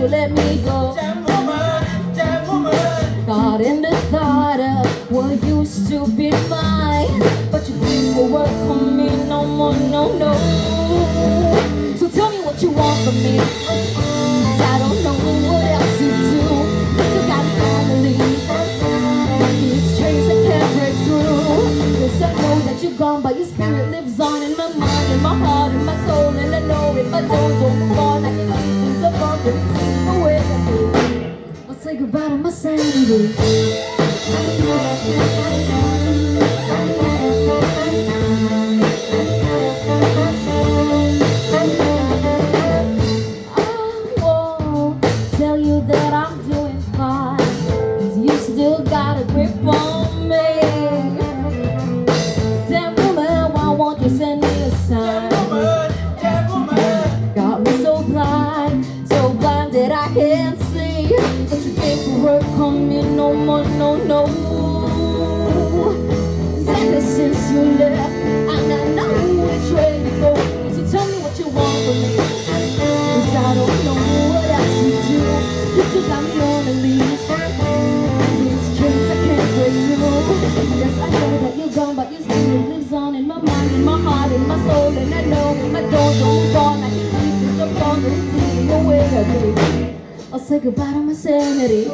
you let me go. Caught in the thought of what used to be mine, but you didn't work for me no more, no, no. So tell me what you want from me, 'cause I don't know what else to do. You got family, these chains I can't break through. Yes, I know that you're gone, but your spirit lives on in my mind, in my heart, in my soul. And I know if I don't move on, I can keep things above and take away. I'll say goodbye to my sanity. Can't see that you can't work on me no more, no, no. 'Cause ever since you left, I know which way to go. So tell me what you want from me, 'cause I don't know what else to do. You just got me on the leash. These chains I can't break through. Yes, I know that you're gone, but your spirit lives on in my mind, in my heart, in my soul. And I know if I don't move on, I can keep this up on and take away, baby. I'll say goodbye to my sanity.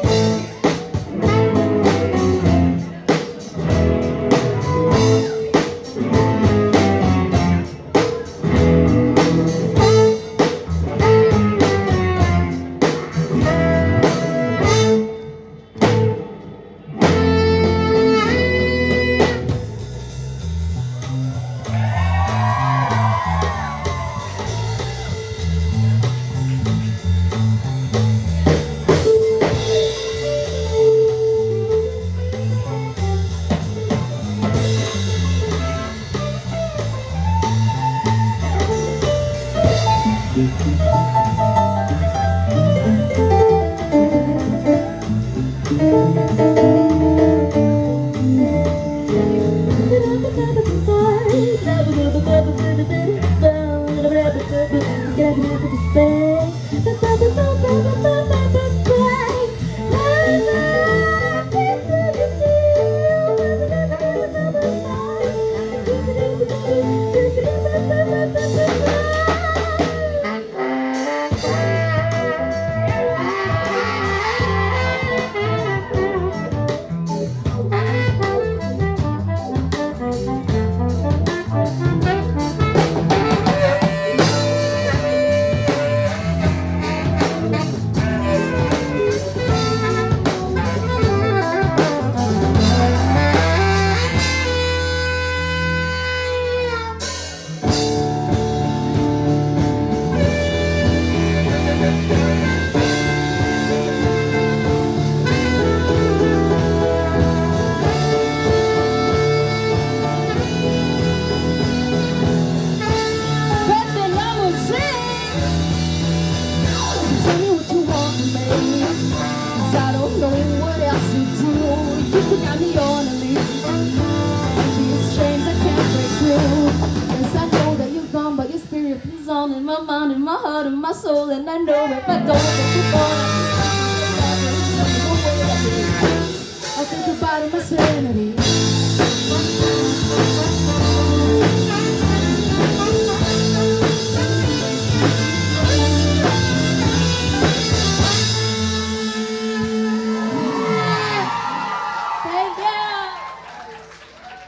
In my mind, in my heart, in my soul. And I know if I don't, then you're gone.